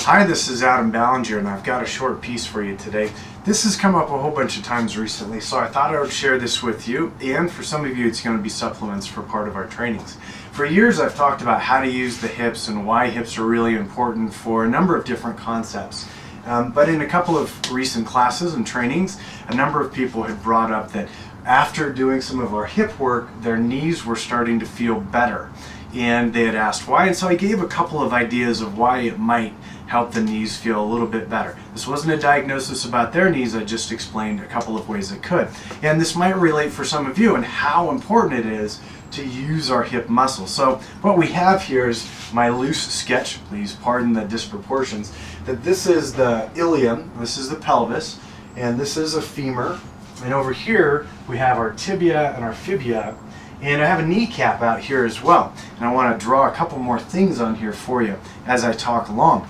Hi, this is Adam Ballinger, and I've got a short piece for you today. This has come up a whole bunch of times recently, so I thought I would share this with you, and for some of you it's going to be supplements for part of our trainings. For years I've talked about how to use the hips and why hips are really important for a number of different concepts. But in a couple of recent classes and trainings, a number of people had brought up that after doing some of our hip work, their knees were starting to feel better. And they had asked why, and so I gave a couple of ideas of why it might help the knees feel a little bit better. This wasn't a diagnosis about their knees, I just explained a couple of ways it could. And this might relate for some of you and how important it is to use our hip muscle. So what we have here is my loose sketch, please pardon the disproportions, that this is the ilium, this is the pelvis, and this is a femur, and over here we have our tibia and our fibula, and I have a kneecap out here as well. And I want to draw a couple more things on here for you as I talk along.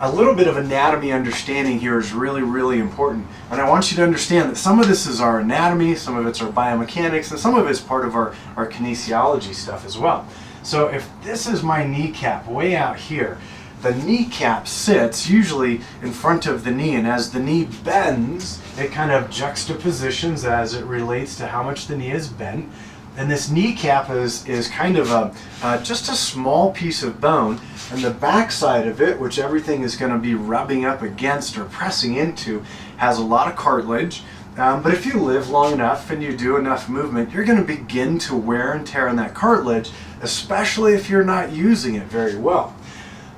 A little bit of anatomy understanding here is really, really important. And I want you to understand that some of this is our anatomy, some of it's our biomechanics, and some of it's part of our kinesiology stuff as well. So if this is my kneecap way out here, the kneecap sits usually in front of the knee, and as the knee bends, it kind of juxtapositions as it relates to how much the knee is bent. And this kneecap is kind of just a small piece of bone, and the back side of it, which everything is going to be rubbing up against or pressing into, has a lot of cartilage. But if you live long enough and you do enough movement, you're going to begin to wear and tear on that cartilage, especially if you're not using it very well.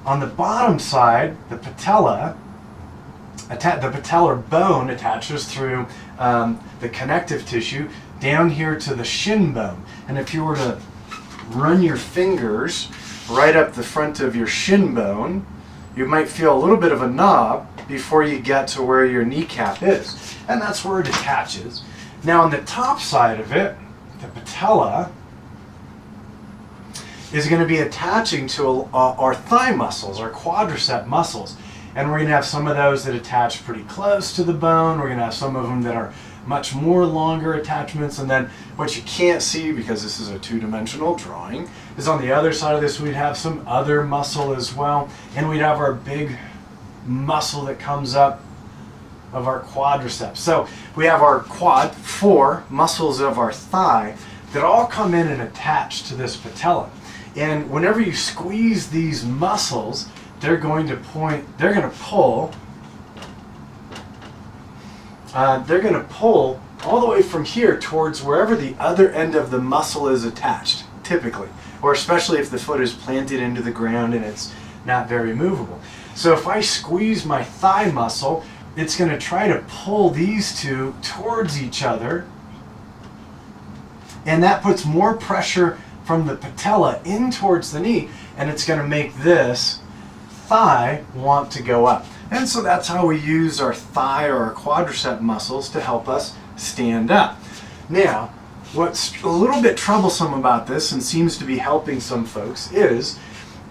On the bottom side, the patella, the patellar bone attaches through the connective tissue down here to the shin bone. And if you were to run your fingers right up the front of your shin bone, you might feel a little bit of a knob before you get to where your kneecap is. And that's where it attaches. Now on the top side of it, the patella is going to be attaching to our thigh muscles, our quadricep muscles. And we're going to have some of those that attach pretty close to the bone. We're going to have some of them that are much more longer attachments. And then what you can't see, because this is a two-dimensional drawing, is on the other side of this we'd have some other muscle as well. And we'd have our big muscle that comes up of our quadriceps. So we have our quad, 4 muscles of our thigh that all come in and attach to this patella. And whenever you squeeze these muscles, they're going to pull all the way from here towards wherever the other end of the muscle is attached, typically, or especially if the foot is planted into the ground and it's not very movable. So if I squeeze my thigh muscle, it's going to try to pull these two towards each other, and that puts more pressure from the patella in towards the knee, and it's going to make this thigh want to go up. And so that's how we use our thigh or our quadricep muscles to help us stand up. Now, what's a little bit troublesome about this and seems to be helping some folks is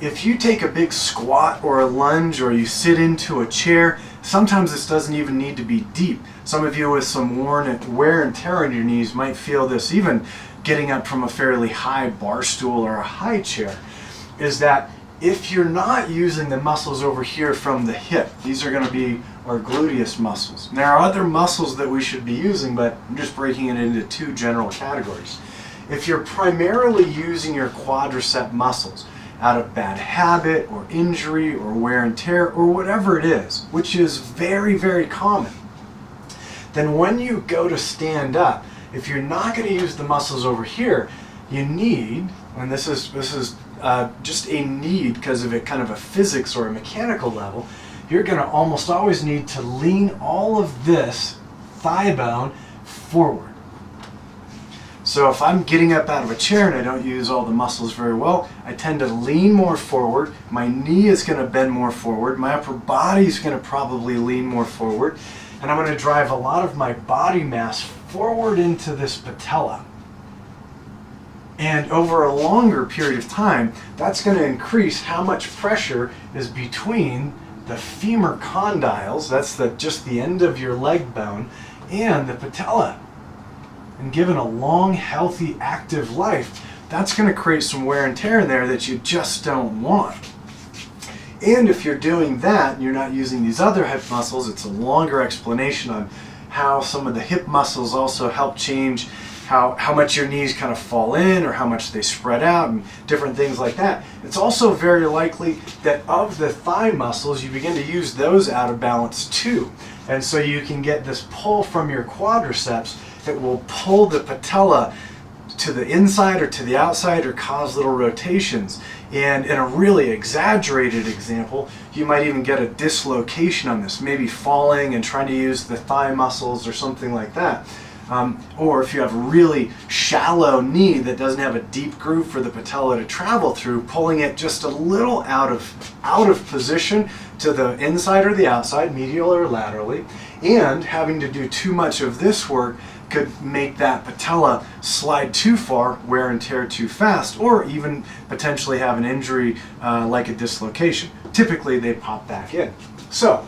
if you take a big squat or a lunge or you sit into a chair, sometimes this doesn't even need to be deep. Some of you with some wear and tear on your knees might feel this even getting up from a fairly high bar stool or a high chair, is that if you're not using the muscles over here from the hip, these are going to be our gluteus muscles. And there are other muscles that we should be using, but I'm just breaking it into 2 general categories. If you're primarily using your quadricep muscles out of bad habit or injury or wear and tear or whatever it is, which is very, very common, then when you go to stand up, if you're not going to use the muscles over here, you need, and this is just a need because of it kind of a physics or a mechanical level, you're going to almost always need to lean all of this thigh bone forward. So if I'm getting up out of a chair and I don't use all the muscles very well, I tend to lean more forward, my knee is going to bend more forward, my upper body is going to probably lean more forward, and I'm going to drive a lot of my body mass forward into this patella. And over a longer period of time, that's going to increase how much pressure is between the femur condyles, that's just the end of your leg bone, and the patella. And given a long, healthy, active life, that's going to create some wear and tear in there that you just don't want. And if you're doing that and you're not using these other hip muscles, it's a longer explanation on how some of the hip muscles also help change how much your knees kind of fall in or how much they spread out and different things like that. It's also very likely that of the thigh muscles, you begin to use those out of balance too. And so you can get this pull from your quadriceps that will pull the patella to the inside or to the outside or cause little rotations. And in a really exaggerated example, you might even get a dislocation on this, maybe falling and trying to use the thigh muscles or something like that. Or if you have a really shallow knee that doesn't have a deep groove for the patella to travel through, pulling it just a little out of position to the inside or the outside, medial or laterally, and having to do too much of this work could make that patella slide too far, wear and tear too fast, or even potentially have an injury like a dislocation. Typically they pop back in. So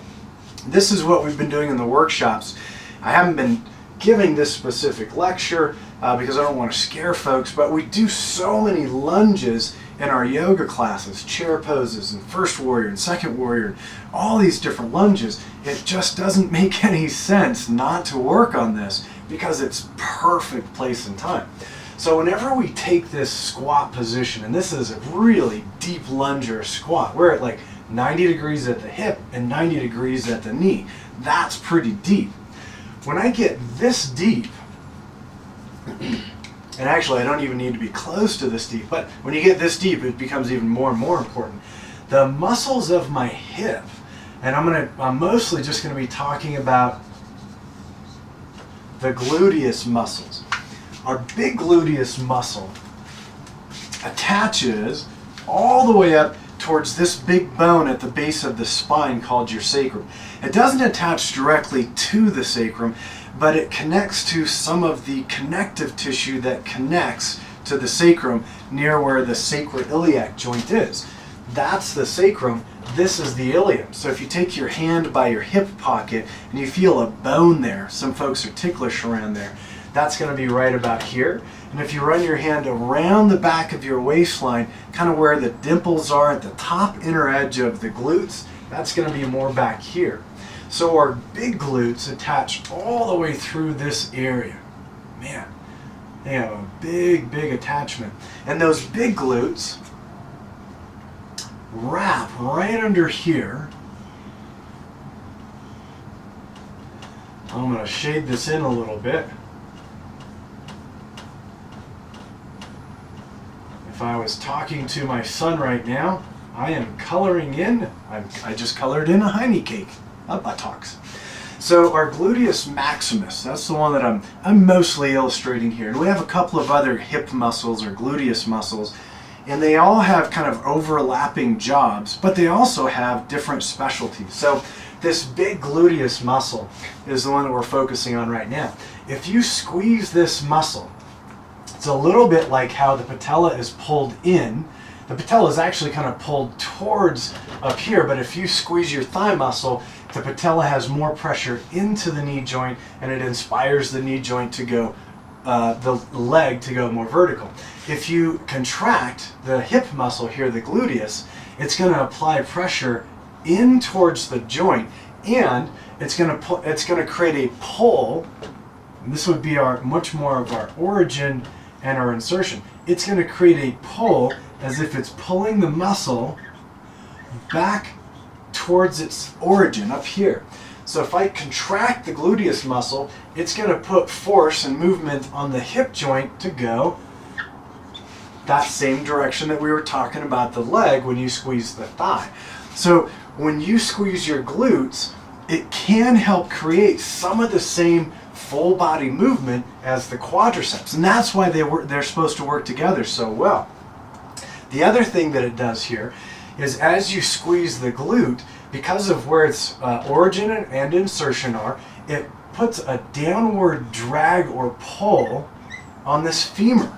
this is what we've been doing in the workshops. I haven't been giving this specific lecture because I don't want to scare folks, but we do so many lunges in our yoga classes, chair poses and first warrior and second warrior, all these different lunges. It just doesn't make any sense not to work on this because it's perfect place and time. So whenever we take this squat position, and this is a really deep lunge or squat, we're at like 90 degrees at the hip and 90 degrees at the knee. That's pretty deep. When I get this deep, and actually I don't even need to be close to this deep, but when you get this deep, it becomes even more and more important. The muscles of my hip, and I'm mostly just going to be talking about the gluteus muscles. Our big gluteus muscle attaches all the way up towards this big bone at the base of the spine called your sacrum. It doesn't attach directly to the sacrum, but it connects to some of the connective tissue that connects to the sacrum near where the sacroiliac joint is. That's the sacrum. This is the ilium. So if you take your hand by your hip pocket and you feel a bone there, some folks are ticklish around there, that's going to be right about here. And if you run your hand around the back of your waistline, kind of where the dimples are at the top inner edge of the glutes, that's going to be more back here. So our big glutes attach all the way through this area. Man, they have a big, big attachment. And those big glutes wrap right under here. I'm going to shade this in a little bit. If I was talking to my son right now, I am coloring in, I just colored in a hiney cake, a buttocks. So our gluteus maximus, that's the one that I'm mostly illustrating here. And we have a couple of other hip muscles or gluteus muscles, and they all have kind of overlapping jobs, but they also have different specialties. So this big gluteus muscle is the one that we're focusing on right now. If you squeeze this muscle, it's a little bit like how the patella is pulled in. The patella is actually kind of pulled towards up here, but if you squeeze your thigh muscle, the patella has more pressure into the knee joint, and it inspires the knee joint to go, the leg to go more vertical. If you contract the hip muscle here, the gluteus, it's going to apply pressure in towards the joint, and it's going to create a pull. And this would be much more of our origin and our insertion. It's going to create a pull as if it's pulling the muscle back towards its origin up here. So if I contract the gluteus muscle, it's going to put force and movement on the hip joint to go that same direction that we were talking about the leg when you squeeze the thigh. So when you squeeze your glutes, it can help create some of the same full body movement as the quadriceps, and that's why they're supposed to work together so well. The other thing that it does here is as you squeeze the glute, because of where its origin and insertion are, it puts a downward drag or pull on this femur.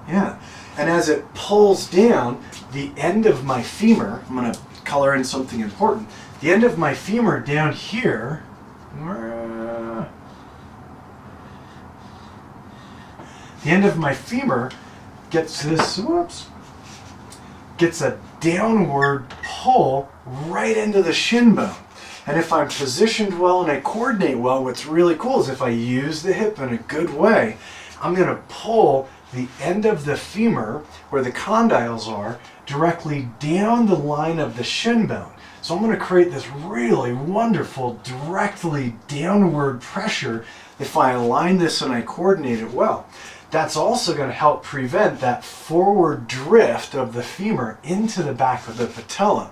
Yeah, and as it pulls down, the end of my femur, I'm going to color in something important, the end of my femur down here, the end of my femur gets this, gets a downward pull pull right into the shin bone. And if I'm positioned well and I coordinate well, what's really cool is if I use the hip in a good way, I'm going to pull the end of the femur, where the condyles are, directly down the line of the shin bone. So I'm going to create this really wonderful, directly downward pressure if I align this and I coordinate it well. That's also going to help prevent that forward drift of the femur into the back of the patella.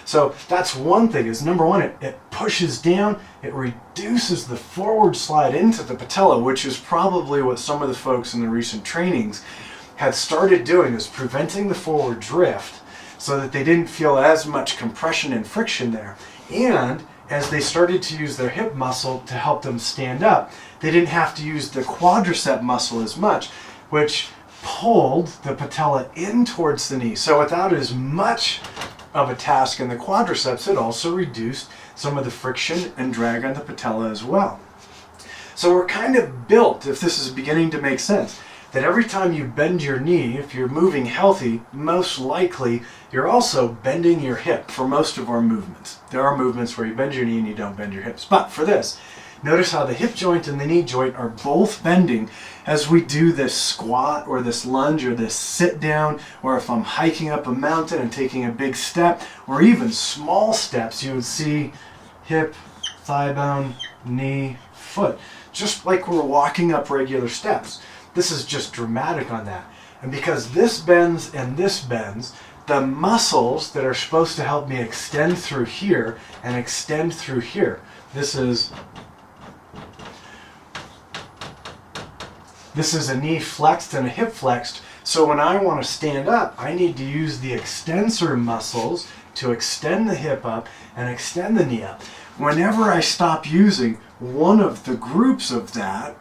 So that's one thing, is number one, it pushes down, it reduces the forward slide into the patella, which is probably what some of the folks in the recent trainings had started doing, is preventing the forward drift so that they didn't feel as much compression and friction there. And as they started to use their hip muscle to help them stand up, they didn't have to use the quadricep muscle as much, which pulled the patella in towards the knee. So without as much of a task in the quadriceps, it also reduced some of the friction and drag on the patella as well. So we're kind of built, if this is beginning to make sense, that every time you bend your knee, if you're moving healthy, most likely you're also bending your hip for most of our movements. There are movements where you bend your knee and you don't bend your hips. But for this, notice how the hip joint and the knee joint are both bending as we do this squat or this lunge or this sit down, or if I'm hiking up a mountain and taking a big step, or even small steps, you would see hip, thigh bone, knee, foot, just like we're walking up regular steps. This is just dramatic on that. And because this bends and this bends, the muscles that are supposed to help me extend through here and extend through here, this is a knee flexed and a hip flexed. So when I want to stand up, I need to use the extensor muscles to extend the hip up and extend the knee up. Whenever I stop using one of the groups of that,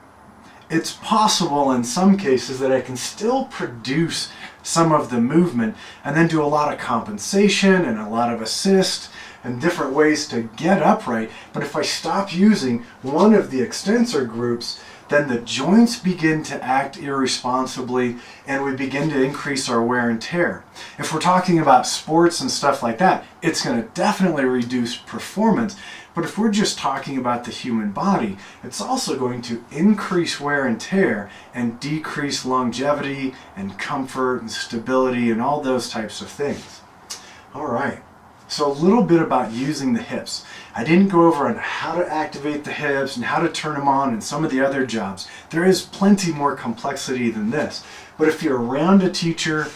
it's possible in some cases that I can still produce some of the movement and then do a lot of compensation and a lot of assist and different ways to get upright. But if I stop using one of the extensor groups, then the joints begin to act irresponsibly and we begin to increase our wear and tear. If we're talking about sports and stuff like that, it's going to definitely reduce performance. But if we're just talking about the human body, it's also going to increase wear and tear and decrease longevity and comfort and stability and all those types of things. All right. So a little bit about using the hips. I didn't go over on how to activate the hips and how to turn them on and some of the other jobs. There is plenty more complexity than this. But if you're around a teacher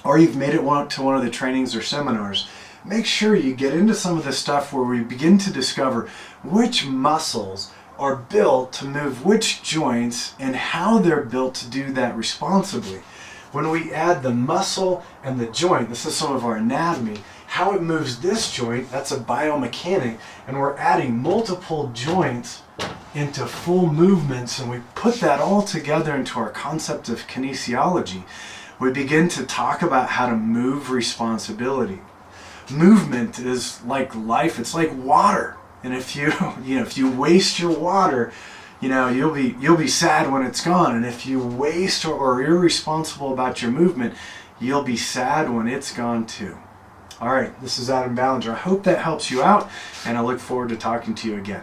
or you've made it to one of the trainings or seminars, make sure you get into some of the stuff where we begin to discover which muscles are built to move which joints and how they're built to do that responsibly. When we add the muscle and the joint, this is some of our anatomy, how it moves this joint, that's a biomechanic, and we're adding multiple joints into full movements, and we put that all together into our concept of kinesiology. We begin to talk about how to move responsibility. Movement is like life, it's like water. And if you waste your water, you'll be sad when it's gone. And if you waste or are irresponsible about your movement, you'll be sad when it's gone too. All right, this is Adam Ballinger. I hope that helps you out, and I look forward to talking to you again.